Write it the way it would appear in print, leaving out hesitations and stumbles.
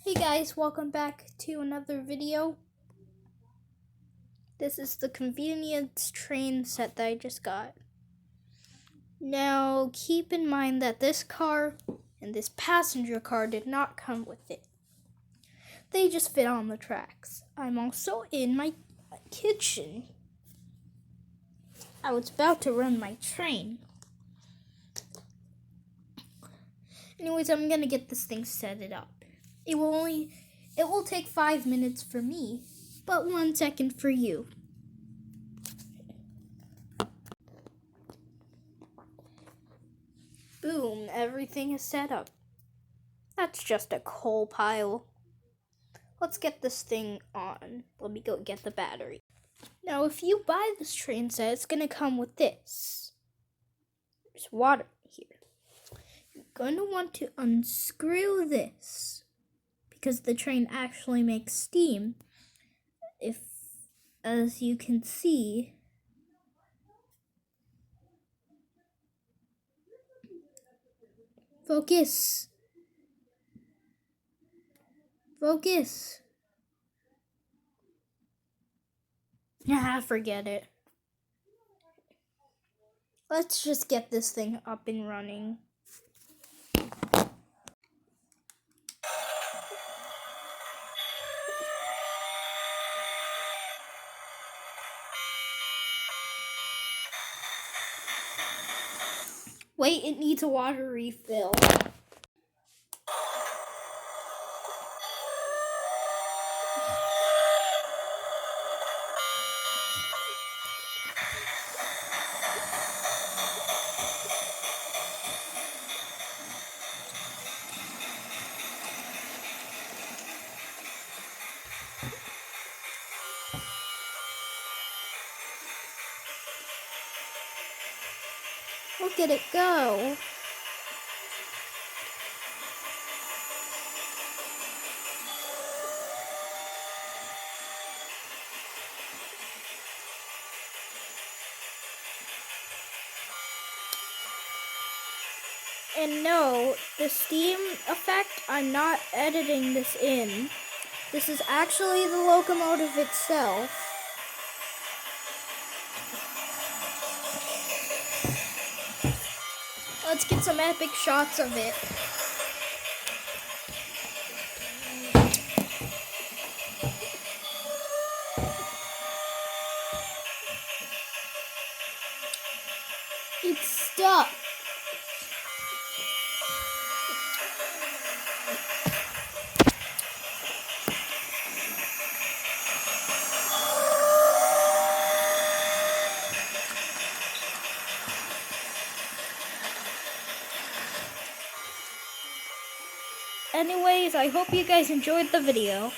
Hey guys, welcome back to another video. This is the convenience train set that I just got. Now keep in mind that this car and this passenger car did not come with it. They just fit on the tracks. I'm also in my kitchen. I was about to run my train. Anyways, I'm gonna get this thing set it up. It will take 5 minutes for me, but 1 second for you. Boom, everything is set up. That's just a coal pile. Let's get this thing on. Let me go get the battery. Now, if you buy this train set, it's gonna come with this. There's water here. You're gonna want to unscrew this because the train actually makes steam. As you can see, focus. Forget it. Let's just get this thing up and running. Wait, it needs a water refill. Look at it go. And no, the steam effect, I'm not editing this in. This is actually the locomotive itself. Let's get some epic shots of it. It's stuck. Anyways, I hope you guys enjoyed the video.